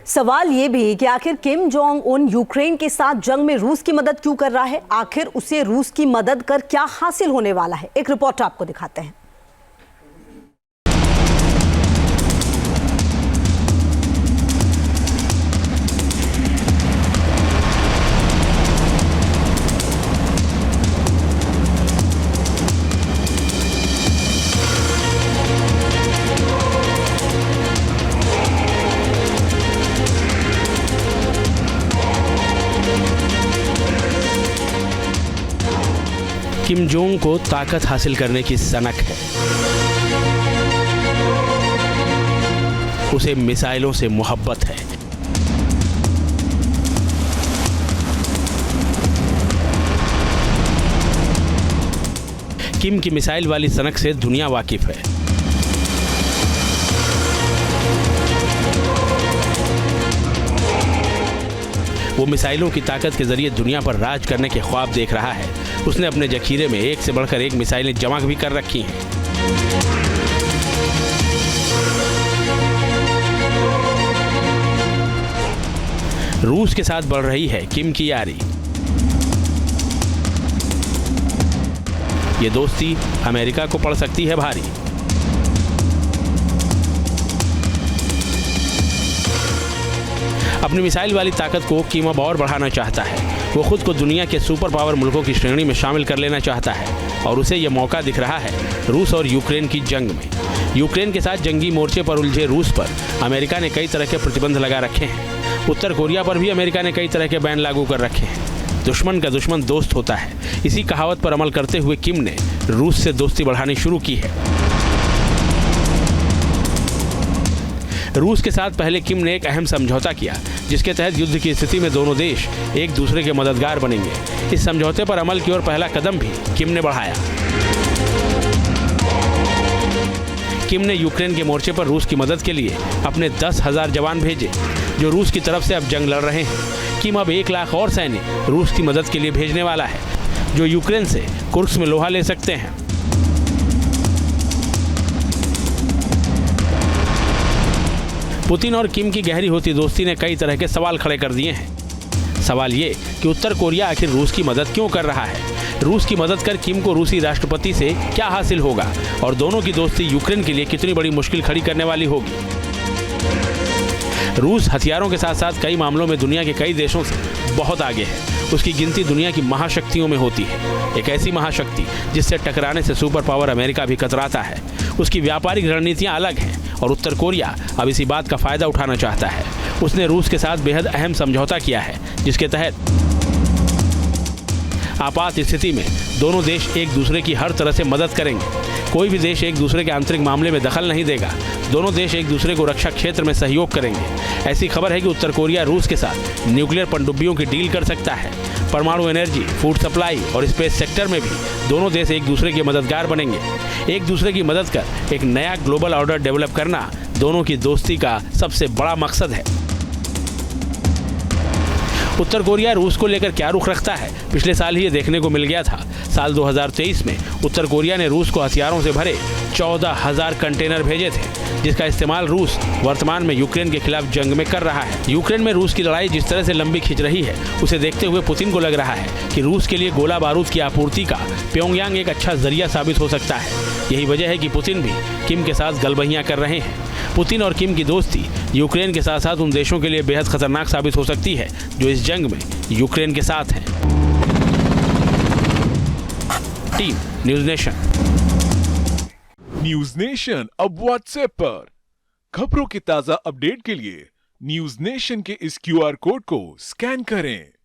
सवाल ये भी कि आखिर किम जोंग उन यूक्रेन के साथ जंग में रूस की मदद क्यों कर रहा है? आखिर उसे रूस की मदद कर क्या हासिल होने वाला है? एक रिपोर्ट आपको दिखाते हैं। किम जोंग को ताकत हासिल करने की सनक है। उसे मिसाइलों से मोहब्बत है। किम की मिसाइल वाली सनक से दुनिया वाकिफ है। वो मिसाइलों की ताकत के जरिए दुनिया पर राज करने के ख्वाब देख रहा है। उसने अपने जखीरे में एक से बढ़कर एक मिसाइलें जमा भी कर रखी हैं। रूस के साथ बढ़ रही है किम की यारी। ये दोस्ती अमेरिका को पड़ सकती है भारी। अपनी मिसाइल वाली ताकत को किम अब और बढ़ाना चाहता है। वो खुद को दुनिया के सुपर पावर मुल्कों की श्रेणी में शामिल कर लेना चाहता है और उसे यह मौका दिख रहा है रूस और यूक्रेन की जंग में। यूक्रेन के साथ जंगी मोर्चे पर उलझे रूस पर अमेरिका ने कई तरह के प्रतिबंध लगा रखे हैं। उत्तर कोरिया पर भी अमेरिका ने कई तरह के बैन लागू कर रखे हैं। दुश्मन का दुश्मन दोस्त होता है। इसी कहावत पर अमल करते हुए किम ने रूस से दोस्ती बढ़ानी शुरू की है। रूस के साथ पहले किम ने एक अहम समझौता किया, जिसके तहत युद्ध की स्थिति में दोनों देश एक दूसरे के मददगार बनेंगे। इस समझौते पर अमल की ओर पहला कदम भी किम ने बढ़ाया। किम ने यूक्रेन के मोर्चे पर रूस की मदद के लिए अपने 10,000 जवान भेजे, जो रूस की तरफ से अब जंग लड़ रहे हैं। किम अब 1 लाख और सैनिक रूस की मदद के लिए भेजने वाला है, जो यूक्रेन से कुर्स्क में लोहा ले सकते हैं। पुतिन और किम की गहरी होती दोस्ती ने कई तरह के सवाल खड़े कर दिए हैं। सवाल ये कि उत्तर कोरिया आखिर रूस की मदद क्यों कर रहा है? रूस की मदद कर किम को रूसी राष्ट्रपति से क्या हासिल होगा? और दोनों की दोस्ती यूक्रेन के लिए कितनी बड़ी मुश्किल खड़ी करने वाली होगी? रूस हथियारों के साथ साथ कई मामलों में दुनिया के कई देशों से बहुत आगे है। उसकी गिनती दुनिया की महाशक्तियों में होती है। एक ऐसी महाशक्ति जिससे टकराने से सुपर पावर अमेरिका भी कतराता है। उसकी व्यापारिक रणनीतियां अलग हैं और उत्तर कोरिया अब इसी बात का फायदा उठाना चाहता है। उसने रूस के साथ बेहद अहम समझौता किया है, जिसके तहत आपात स्थिति में दोनों देश एक दूसरे की हर तरह से मदद करेंगे। कोई भी देश एक दूसरे के आंतरिक मामले में दखल नहीं देगा। दोनों देश एक दूसरे को रक्षा क्षेत्र में सहयोग करेंगे। ऐसी खबर है कि उत्तर कोरिया रूस के साथ न्यूक्लियर पनडुब्बियों की डील कर सकता है। परमाणु एनर्जी, फूड सप्लाई और स्पेस सेक्टर में भी दोनों देश एक दूसरे के मददगार बनेंगे। एक दूसरे की मदद कर एक नया ग्लोबल ऑर्डर डेवलप करना दोनों की दोस्ती का सबसे बड़ा मकसद है। उत्तर कोरिया रूस को लेकर क्या रुख रखता है, पिछले साल ही ये देखने को मिल गया था। साल 2023 में उत्तर कोरिया ने रूस को हथियारों से भरे 14,000 कंटेनर भेजे थे, जिसका इस्तेमाल रूस वर्तमान में यूक्रेन के खिलाफ जंग में कर रहा है। यूक्रेन में रूस की लड़ाई जिस तरह से लंबी खिंच रही है, उसे देखते हुए पुतिन को लग रहा है कि रूस के लिए गोला बारूद की आपूर्ति का प्योंगयांग एक अच्छा जरिया साबित हो सकता है। यही वजह है कि पुतिन भी किम के साथ गलबहियां कर रहे हैं। पुतिन और किम की दोस्ती यूक्रेन के साथ साथ उन देशों के लिए बेहद खतरनाक साबित हो सकती है जो इस जंग में यूक्रेन के साथ हैं। Team news nation. News nation अब व्हाट्सएप पर खबरों की ताजा अपडेट के लिए न्यूज़ नेशन के इस QR कोड को स्कैन करें।